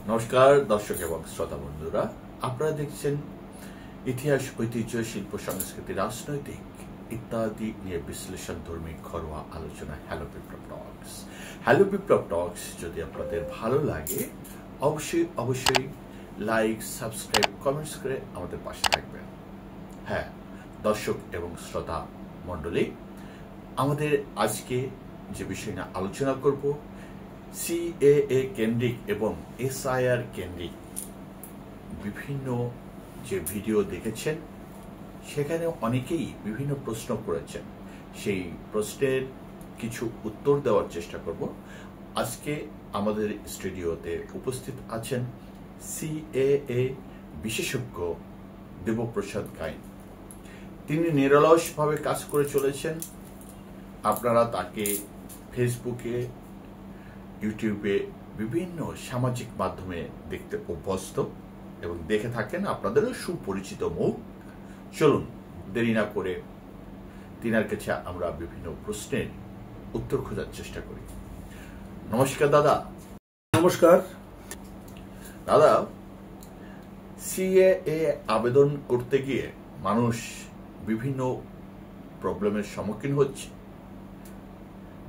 নমস্কার দর্শক এবং শ্রোতা বন্ধুরা, আপনারা দেখছেন ইতিহাস, ঐতিহ্য, শিল্প, সংস্কৃতি, রাজনৈতিক ইত্যাদি নিয়ে বিশ্লেষণধর্মী ঘরোয়া আলোচনা হ্যালো বিপ্লব টক্স। হ্যালো বিপ্লব টক্স যদি আপনাদের ভালো লাগে অবশ্যই লাইক, সাবস্ক্রাইব, কমেন্টস করে আমাদের পাশে থাকবেন। হ্যাঁ দর্শক এবং শ্রোতা মণ্ডলী, আমাদের আজকে যে বিষয় নিয়ে আলোচনা করব, সিএএ কেন্দ্রিক এবং এসআইআর কেন্দ্রিক বিভিন্ন যে ভিডিও দেখেছেন সেখানে অনেকেই বিভিন্ন প্রশ্ন করেছেন। সেই প্রশ্নের কিছু উত্তর দেওয়ার চেষ্টা করব। আজকে আমাদের স্টুডিওতে উপস্থিত আছেন সিএএ বিশেষজ্ঞ দেবপ্রসাদ গাইন। তিনি নিরলসভাবে কাজ করে চলেছেন। আপনারা তাকে ফেসবুকে, ইউটিউবে, বিভিন্ন সামাজিক মাধ্যমে দেখতে অভ্যস্ত এবং দেখে থাকেন, আপনাদেরও সুপরিচিত মুখ। চলুন দেরি না করে তিনার কাছে আমরা বিভিন্ন প্রশ্নের উত্তর খোঁজার চেষ্টা করি। নমস্কার দাদা। নমস্কার দাদা, সিএএ আবেদন করতে গিয়ে মানুষ বিভিন্ন প্রবলেমের সম্মুখীন হচ্ছে।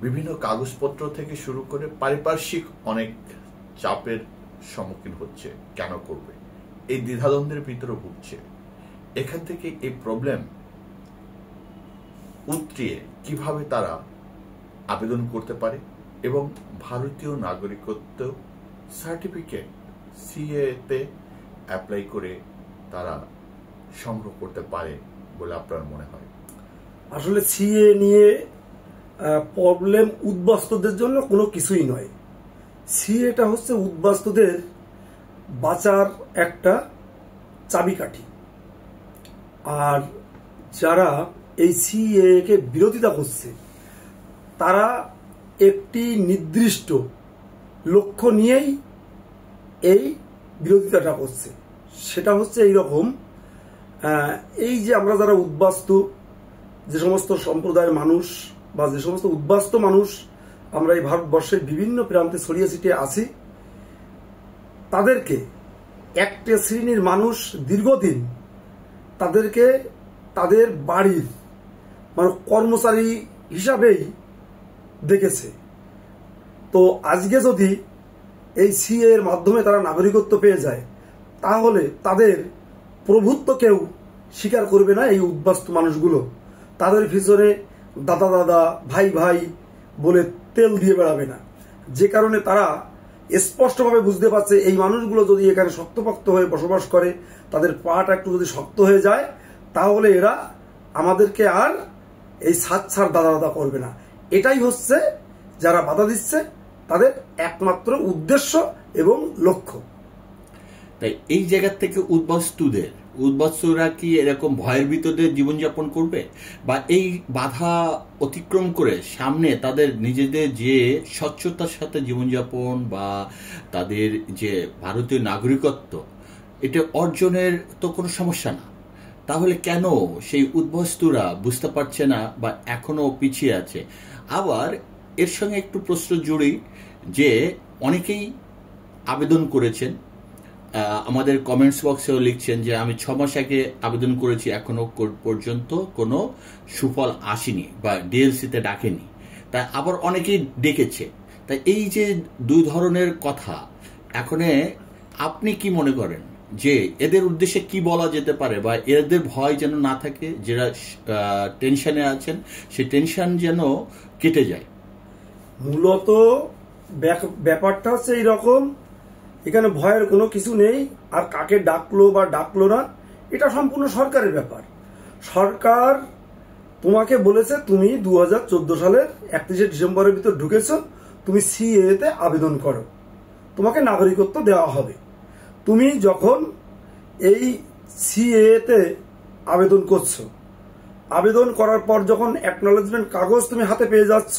বিভিন্ন কাগজপত্র থেকে শুরু করে পারিপার্শ্বিক অনেক চাপের সম্মুখীন হচ্ছে। কেন করবে, এই দ্বিধাদ্বন্দ্বের ভিতরে ভুগছে। এখান থেকে এই প্রবলেম উতরিয়ে কিভাবে তারা আবেদন করতে পারে এবং ভারতীয় নাগরিকত্ব সার্টিফিকেট সিএতে অ্যাপ্লাই করে তারা সংগ্রহ করতে পারে বলে আপনার মনে হয়? আসলে সিএ নিয়ে প্রবলেম উদ্বাস্তুদের জন্য কোনো কিছুই নয়। সিএটা হচ্ছে উদ্বাস্তুদের বাঁচার একটা চাবিকাঠি। আর যারা এই সিএ কে বিরোধিতা করছে তারা একটি নির্দিষ্ট লক্ষ্য নিয়েই এই বিরোধিতাটা করছে। সেটা হচ্ছে এইরকম, এই যে আমরা যারা উদ্বাস্তু, যে সমস্ত সম্প্রদায়ের মানুষ বা যে সমস্ত উদ্বাস্ত মানুষ আমরা এই ভারতবর্ষের বিভিন্ন প্রান্তে ছড়িয়ে ছিটিয়ে আছি, তাদেরকে একটা শ্রেণীর মানুষ দীর্ঘদিন তাদেরকে তাদের বাড়ির কর্মচারী হিসাবেই দেখেছে। তো আজকে যদি এই সিএ এর মাধ্যমে তারা নাগরিকত্ব পেয়ে যায়, তাহলে তাদের প্রভুত্ব কেউ স্বীকার করবে না। এই উদ্বাস্তু মানুষগুলো তাদের পিছনে দাদা দাদা, ভাই ভাই বলে তেল দিয়ে বেড়াবে না। যে কারণে তারা স্পষ্টভাবে বুঝতে পারছে এই মানুষগুলো যদি এখানে শক্তপোক্ত হয়ে বসবাস করে, তাদের পাটা একটু যদি শক্ত হয়ে যায়, তাহলে এরা আমাদেরকে আর এই ছাড় দাদা দাদা করবে না। এটাই হচ্ছে যারা বাধা দিচ্ছে তাদের একমাত্র উদ্দেশ্য এবং লক্ষ্য। তাই এই জায়গা থেকে উদ্বাস্তুরা কি এরকম ভয়ের ভিতরে জীবনযাপন করবে, বা এই বাধা অতিক্রম করে সামনে তাদের নিজেদের যে স্বচ্ছতার সাথে জীবনযাপন বা তাদের যে ভারতীয় নাগরিকত্ব, এটা অর্জনের তো কোনো সমস্যা না। তাহলে কেন সেই উদ্বাস্তুরা বুঝতে পারছে না বা এখনো পিছিয়ে আছে? আবার এর সঙ্গে একটু প্রশ্ন জুড়ি যে অনেকেই আবেদন করেছেন, আমাদের কমেন্টস বক্সেও লিখছেন যে আমি 6 মাস আগে আবেদন করেছি, এখনো পর্যন্ত কোনো সুফল আসেনি বা ডিএলসিতে ডাকেনি। তাই আবার অনেকেই ডেকেছে। তাই এই যে দুই ধরনের কথা, এখন আপনি কি মনে করেন যে এদের উদ্দেশ্যে কি বলা যেতে পারে, বা এদের ভয় যেন না থাকে, যারা টেনশনে আছেন সেই টেনশন যেন কেটে যায়? মূলত ব্যাপারটা হচ্ছে এইরকম, এখানে ভয়ের কোনো কিছু নেই। আর কাকে ডাকলো বা ডাকলো না, এটা সম্পূর্ণ সরকারের ব্যাপার। সরকার তোমাকে বলেছে তুমি 2014 সালের 31শে ডিসেম্বরের ভিতর ঢুকেছ, তুমি সিএতে আবেদন করো, তোমাকে নাগরিকত্ব দেওয়া হবে। তুমি যখন এই সিএতে আবেদন করছো, আবেদন করার পর যখন অ্যাকনলেজমেন্ট কাগজ তুমি হাতে পেয়ে যাচ্ছ,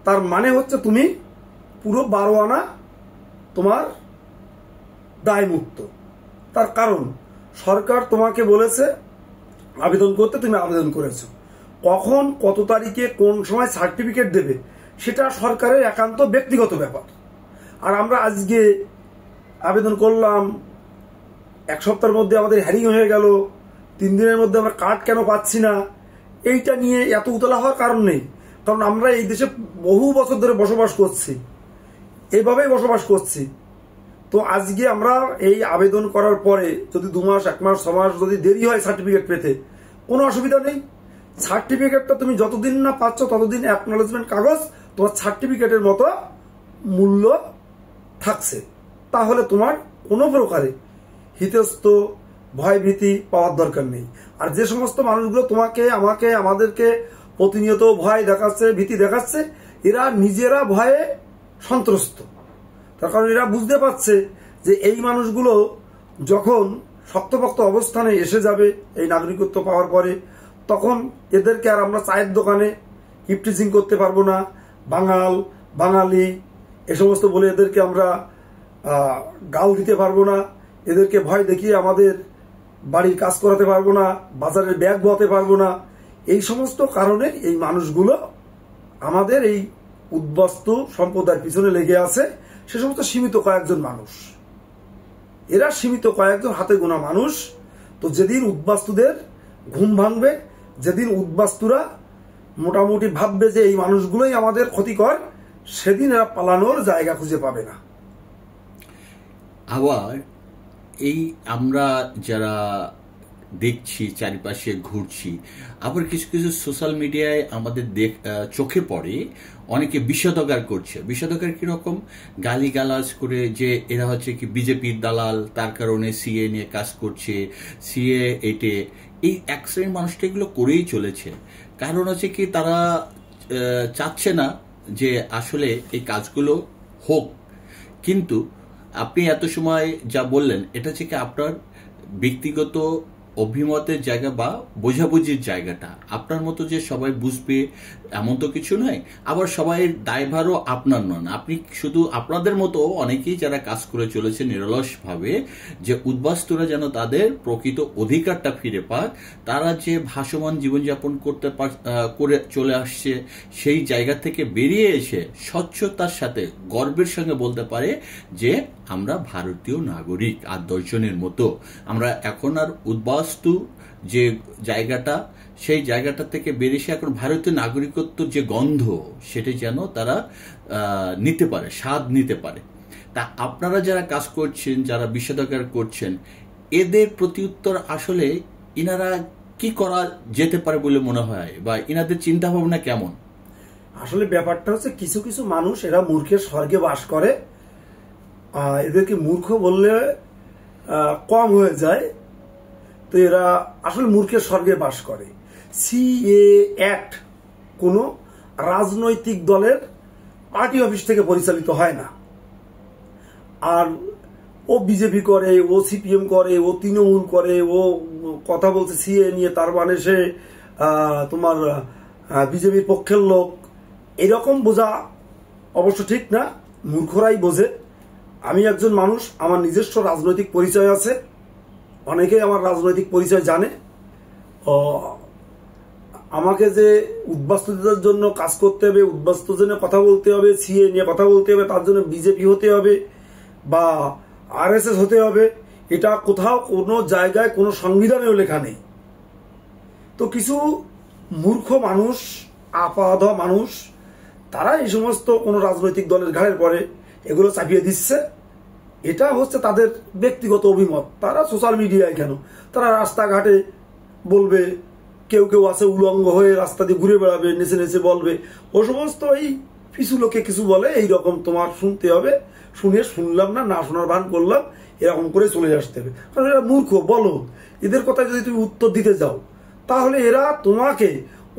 তার মানে হচ্ছে তুমি পুরো 12 আনা তোমার দায়মুক্ত। তার কারণ সরকার তোমাকে বলেছে আবেদন করতে, তুমি আবেদন করেছো। কখন, কত তারিখে, কোন সময় সার্টিফিকেট দেবে, সেটা সরকারের একান্ত ব্যক্তিগত ব্যাপার। আর আমরা আজকে আবেদন করলাম, 1 সপ্তাহের মধ্যে আমাদের হ্যারিং হয়ে গেল, 3 দিনের মধ্যে আমরা কার্ড কেন পাচ্ছি না, এইটা নিয়ে এত উতলা হওয়ার কারণ নেই। কারণ আমরা এই দেশে বহু বছর ধরে বসবাস করছি, এইভাবেই বসবাস করছি। তো আজকে আমরা এই আবেদন করার পরে যদি 2 মাস, 1 মাস, 6 মাস যদি দেরি হয় সার্টিফিকেট পেতে, কোনো অসুবিধা নেই। সার্টিফিকেটটা তুমি যতদিন না পাচ্ছ ততদিন অ্যাকনোলেজমেন্ট কাগজ তোমার সার্টিফিকেটের মতো মূল্য থাকছে। তাহলে তোমার কোনো প্রকারে হিতস্ত ভয়ভীতি পাওয়ার দরকার নেই। আর যে সমস্ত মানুষগুলো তোমাকে, আমাকে, আমাদেরকে প্রতিনিয়ত ভয় দেখাচ্ছে, ভীতি দেখাচ্ছে, এরা নিজেরা ভয়ে সন্ত্রস্ত। তার কারণ এরা বুঝতে পারছে যে এই মানুষগুলো যখন শক্তপোক্ত অবস্থানে এসে যাবে এই নাগরিকত্ব পাওয়ার পরে, তখন এদেরকে আর আমরা চায়ের দোকানে ইফটিজিং করতে পারবো না, বাঙাল, বাঙালি এ সমস্ত বলে এদেরকে আমরা গাল দিতে পারবো না, এদেরকে ভয় দেখিয়ে আমাদের বাড়ির কাজ করাতে পারবো না, বাজারের ব্যাগ বহাতে পারবো না। এই সমস্ত কারণে এই মানুষগুলো আমাদের এই উদ্বাস্তু সম্প্রদায়ের পিছনে লেগে আছে। সে সমস্ত সীমিত কয়েকজন মানুষ, এরা সীমিত কয়েকজন হাতে গোনা মানুষ। তো যেদিন উদ্বাস্তুদের ঘুম ভাঙবে, যেদিন উদ্বাস্তুরা মোটামুটি ভাববে যে এই মানুষগুলোই আমাদের ক্ষতিকর, সেদিন এরা পালানোর জায়গা খুঁজে পাবে না। আবার এই আমরা যারা দেখছি, চারিপাশে ঘুরছি, আবার কিছু কিছু সোশ্যাল মিডিয়ায় আমাদের চোখে পড়ে অনেকে বিষোদগার করছে। বিষোদগার কিরকম? গালিগালাজ করে যে এরা হচ্ছে কি বিজেপির দালাল, তার কারণে সিএ নিয়ে কাজ করছে, সিএ এটে, এই এক শ্রেণীর মানুষটা এগুলো করেই চলেছে। কারণ হচ্ছে কি তারা চাচ্ছে না যে আসলে এই কাজগুলো হোক। কিন্তু আপনি এত সময় যা বললেন এটা হচ্ছে কি আপনার ব্যক্তিগত অভিমতের জায়গা বা বোঝাবুঝির জায়গাটা। আপনার মতো যে সবাই বুঝবে এমন তো কিছু নয়, আবার সবাই দায়ভারও আপনার নন। আপনি শুধু আপনাদের মতো অনেকেই যারা কাজ করে চলেছে নিরলসভাবে, যে উদ্বাস্তুরা যেন তাদের প্রকৃত অধিকারটা ফিরে পাক, তারা যে ভাসমান জীবনযাপন করে চলে আসছে, সেই জায়গা থেকে বেরিয়ে এসে স্বচ্ছতার সাথে গর্বের সঙ্গে বলতে পারে যে আমরা ভারতীয় নাগরিক আর 10 জনের মতো। আমরা এখন আর উদ্বাস্তু যে জায়গাটা, সেই জায়গাটা থেকে বেরিয়ে এখন ভারতীয় নাগরিকত্ব যে গন্ধ, সেটা যেন তারা নিতে পারে, স্বাদ নিতে পারে। তা আপনারা যারা কাজ করছেন, যারা বিষোদগার করছেন, এদের প্রতিউত্তর আসলে ইনারা কি করা যেতে পারে বলে মনে হয়, বা ইনাদের চিন্তা ভাবনা কেমন? আসলে ব্যাপারটা হচ্ছে কিছু কিছু মানুষ এরা মূর্খের স্বর্গে বাস করে। এদেরকে মূর্খ বললে কম হয়ে যায়। তো এরা আসলে মূর্খের স্বর্গে বাস করে। সিএ অ্যাক্ট কোনো রাজনৈতিক দলের পার্টি অফিস থেকে পরিচালিত হয় না। আর ও বিজেপি করে, ও সিপিএম করে, ও তৃণমূল করে, ও কথা বলছে সিএ নিয়ে, তার মানে সে তোমার বিজেপির পক্ষের লোক, এরকম বোঝা অবশ্য ঠিক না। মূর্খরাই বোঝে। আমি একজন মানুষ, আমার নিজস্ব রাজনৈতিক পরিচয় আছে, অনেকেই আমার রাজনৈতিক পরিচয় জানে। আমাকে যে উদ্বাস্তুদের জন্য কাজ করতে হবে, উদ্বাস্তুদের জন্য কথা বলতে হবে, সিএ নিয়ে কথা বলতে হবে, তার জন্য বিজেপি হতে হবে বা আরএসএস হতে হবে, এটা কোথাও কোনো জায়গায় কোনো সংবিধানেও লেখা নেই। তো কিছু মূর্খ মানুষ, আপাধ মানুষ, তারা এই সমস্ত কোনো রাজনৈতিক দলের ঘাড়ের পরে এগুলো চাপিয়ে দিচ্ছে। এটা হচ্ছে তাদের ব্যক্তিগত অভিমত। তারা সোশ্যাল মিডিয়ায় কেন, তারা রাস্তাঘাটে বলবে, কেউ কেউ আছে উলঙ্গ হয়ে রাস্তা দিয়ে ঘুরে বেড়াবে, নেচে নেচে বলবে। ও সমস্ত এই পিছু লোকে কিছু বলে, এইরকম তোমার শুনতে হবে, শুনে শুনলাম না, না শোনার ভান করলাম, এরকম করে চলে আসতে হবে। কারণ এরা মূর্খ, বলো। এদের কথায় যদি তুমি উত্তর দিতে যাও, তাহলে এরা তোমাকে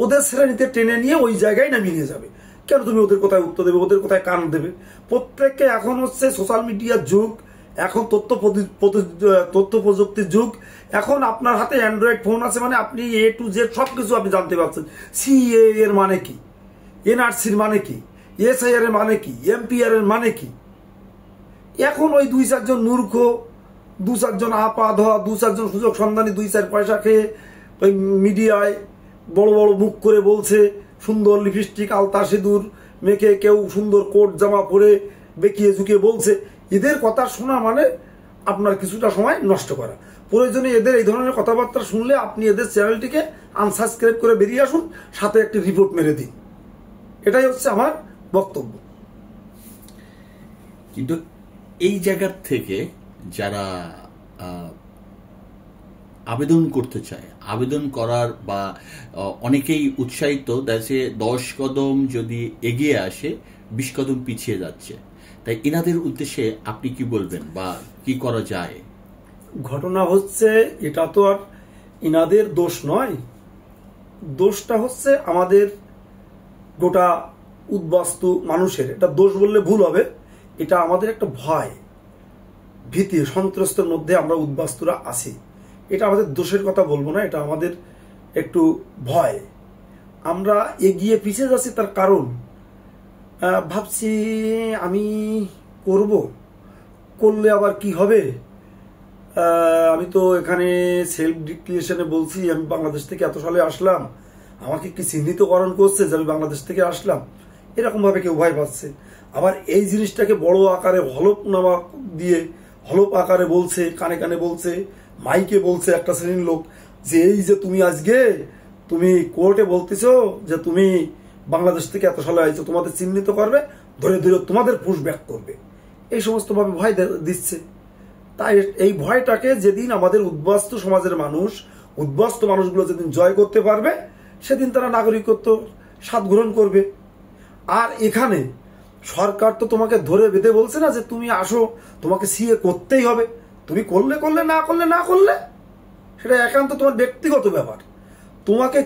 ওদের শ্রেণীতে টেনে নিয়ে ওই জায়গায় নামিয়ে নিয়ে যাবে। কেন তুমি ওদের কথায় উত্তর দেবে, ওদের কথায় কান দেবে? প্রত্যেককে এখন হচ্ছে সোশ্যাল মিডিয়ার যুগ, এখন তথ্য প্রযুক্তির যুগ। এখন আপনার হাতে অ্যান্ড্রয়েড ফোন আছে, মানে আপনি A to Z সবকিছু আপনি জানতে পারছেন। সিএ এর মানে কি, এনআরসির মানে কি, এসআইআর এর মানে কি, এমপিআর এর মানে কি। এখন ওই 2-4 জন মূর্খ, 2-4 জন আপাধ, 2-4 জন সুযোগ সন্ধানী 2-4 পয়সা খেয়ে ওই মিডিয়ায় বড় বড় মুখ করে বলছে, সুন্দর লিপস্টিক, আলতা, সিঁদুর মেখে, কেউ সুন্দর কোট জামা পরে বেঁকিয়ে ঝুঁকিয়ে বলছে। এদের কথা শোনা মানে আপনার কিছুটা সময় নষ্ট করা। প্রয়োজনে এদের এই ধরনের কথাবার্তা শুনলে আপনি এদের চ্যানেলটিকে আনসাবস্ক্রাইব করে বেরিয়ে আসুন, সাথে একটি রিপোর্ট মেরে দিন। এটাই হচ্ছে আমার বক্তব্য। কিন্তু এই জায়গার থেকে যারা আবেদন করতে চায়, আবেদন করার বা অনেকেই উৎসাহিত দেশে 10 কদম যদি এগিয়ে আসে 20 কদম পিছিয়ে যাচ্ছে, তাই এনাদের উদ্দেশ্যে আপনি কি বলবেন বা কি করা যায়? ঘটনা হচ্ছে এটা তো আর ইনাদের দোষ নয়, দোষটা হচ্ছে আমাদের গোটা উদ্বাস্তু মানুষের। এটা দোষ বললে ভুল হবে, এটা আমাদের একটা ভয় ভীতি সন্ত্রস্তের মধ্যে আমরা উদ্বাস্তুরা আছি। এটা আমাদের দোষের কথা বলবো না, এটা আমাদের একটু ভয়। আমরা এগিয়ে পিছিয়ে যাচ্ছি তার কারণ ভাবছি আমি করলে আবার কি হবে। আমি তো এখানে সেলফ ডিক্লারেশনে বলছি আমি বাংলাদেশ থেকে এত সালে আসলাম, আমাকে কি চিহ্নিতকরণ করছে যে আমি বাংলাদেশ থেকে আসলাম, এরকম ভাবে কেউ ভয় পাচ্ছে। আবার এই জিনিসটাকে বড় আকারে হলফনামা দিয়ে হলফ আকারে বলছে, কানে কানে বলছে, মাইকে বলছে একটা শ্রেণীর লোক যে এই যে তুমি আজকে তুমি কোর্টে বলতেছো যে তুমি বাংলাদেশ থেকে এত সালে আইছো, তোমাদের চিহ্নিত করবে, ধরে ধরে তোমাদের পুশব্যাক করবে, এই সমস্ত ভাবে ভয় দিচ্ছে। তাই এই ভয়টাকে যেদিন আমাদের উদ্বাস্তু সমাজের মানুষ, উদ্বাস্তু মানুষগুলো যেদিন জয় করতে পারবে, সেদিন তারা নাগরিকত্ব স্বাদ গ্রহণ করবে। আর এখানে সরকার তো তোমাকে ধরে বেঁধে বলছে না যে তুমি আসো, তোমাকে সিএ করতেই হবে, তুমি করলে করলে, না করলে না করলে, সেটা একান্ত তোমার ব্যক্তিগত ব্যাপার। তোমাকে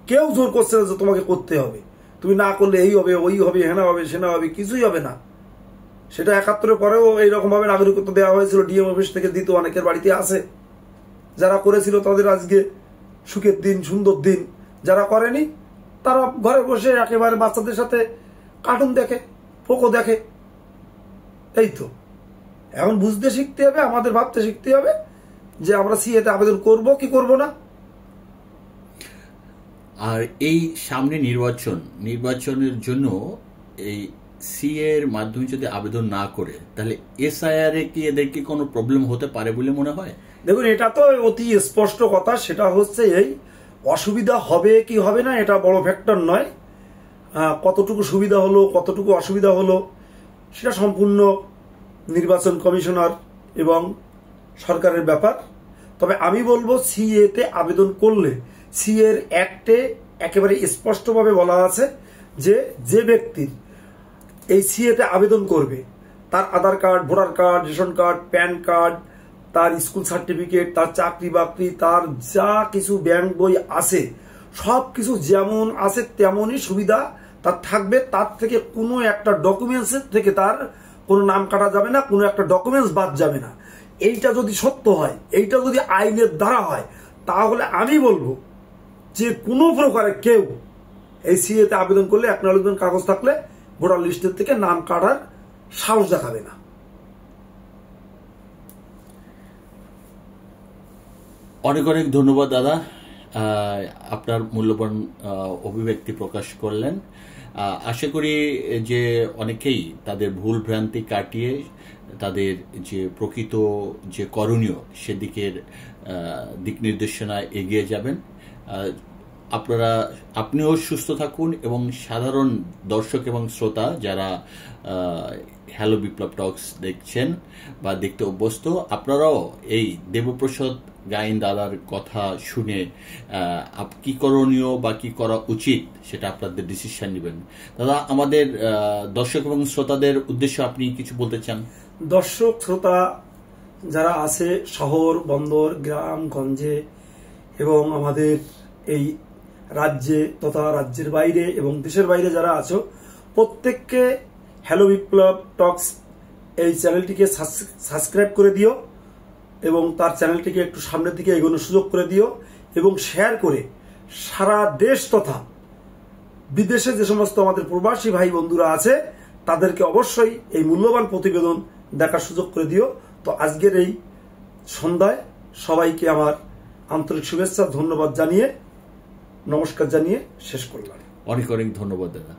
কেউ জোর করছে না যে তোমাকে করতে হবে, তুমি না করলে এই হবে, ওই হবে, হেনা হবে, সেনা হবে, কিছুই হবে না। সেটা 71 পরেও এইরকম ভাবে নাগরিকত্ব দেওয়া হয়েছিল, ডিএম অফিস থেকে দিত, অনেকের বাড়িতে আছে। যারা করেছিল তাদের আজকে সুখের দিন, সুন্দর দিন। যারা করেনি তারা ঘরে বসে একেবারে বাচ্চাদের সাথে কার্টুন দেখে, পোকো দেখে। এই তো এখন বুঝতে শিখতে হবে, আমাদের ভাবতে শিখতে হবে যে আমরা সিএতে আবেদন করব কি করব না। আর এই সামনে নির্বাচনের জন্য এই সিএ এর মাধ্যমে যদি আবেদন না করে, তাহলে এসআইআর এ কি এদের কি কোনো প্রবলেম হতে পারে বলে মনে হয়? দেখুন, এটা তো অতি স্পষ্ট কথা। সেটা হচ্ছে এই অসুবিধা হবে কি হবে না এটা বড় ফ্যাক্টর নয়। কতটুকু সুবিধা হলো, কতটুকু অসুবিধা হলো, সেটা সম্পূর্ণ নির্বাচন কমিশনার এবং সরকারের ব্যাপার। তবে আমি বলবো সিএতে আবেদন করলে সিএর অ্যাক্টে একেবারে স্পষ্টভাবে বলা আছে যে যে ব্যক্তির এই সিএতে আবেদন করবে তার Aadhaar card, voter card, ration card, PAN card, তার স্কুল সার্টিফিকেট, তার চাকরি বাকরি, তার যা কিছু ব্যাংক বই আছে, সব কিছু যেমন আছে তেমনই সুবিধা তার থাকবে। তার থেকে কোনো একটা ডকুমেন্টসের থেকে তার কোনো নাম কাটা যাবে না, কোনো একটা ডকুমেন্টস বাদ যাবে না। এইটা যদি সত্য হয়, এইটা যদি আইনের দ্বারা হয়, তাহলে আমি বলবো যে কোনো প্রকারে কেউ এই সিএতে আবেদন করলে অ্যাকনলেজমেন্ট কাগজ থাকলে ভোটার লিস্টের থেকে নাম কাটার সাহস দেখাবে না। অনেক অনেক ধন্যবাদ দাদা, আপনার মূল্যবান অভিব্যক্তি প্রকাশ করলেন। আশা করি যে অনেকেই তাদের ভুল ভ্রান্তি কাটিয়ে তাদের যে প্রকৃত যে করণীয় সেদিকের দিক নির্দেশনায় এগিয়ে যাবেন। আপনিও সুস্থ থাকুন এবং সাধারণ দর্শক এবং শ্রোতা যারা হ্যালো বিপ্লব টক্স দেখছেন বা দেখতে অভ্যস্ত, আপনারাও এই দেবপ্রসাদ গাইন দাদার কথা শুনে কি করণীয় বা কি করা উচিত সেটা আপনাদের ডিসিশন নেবেন। দাদা, আমাদের দর্শক এবং শ্রোতাদের উদ্দেশ্যে আপনি কিছু বলতে চান? দর্শক শ্রোতা যারা আছে শহর, বন্দর, গ্রাম গঞ্জে এবং আমাদের এই রাজ্যে তথা রাজ্যের বাইরে এবং দেশের বাইরে যারা আছো, প্রত্যেককে হ্যালো বিপ্লব টক্স এই চ্যানেলটিকে সাবস্ক্রাইব করে দিও এবং তার চ্যানেলটিকে একটু সামনের দিকে এগোনোর সুযোগ করে দিও এবং শেয়ার করে সারা দেশ তথা বিদেশে যে সমস্ত আমাদের প্রবাসী ভাই বন্ধুরা আছে তাদেরকে অবশ্যই এই মূল্যবান প্রতিবেদন দেখার সুযোগ করে দিও। তো আজকের এই সন্ধ্যায় সবাইকে আমার আন্তরিক শুভেচ্ছা, ধন্যবাদ জানিয়ে, নমস্কার জানিয়ে শেষ করলাম। অনেক অনেক ধন্যবাদ দাদা।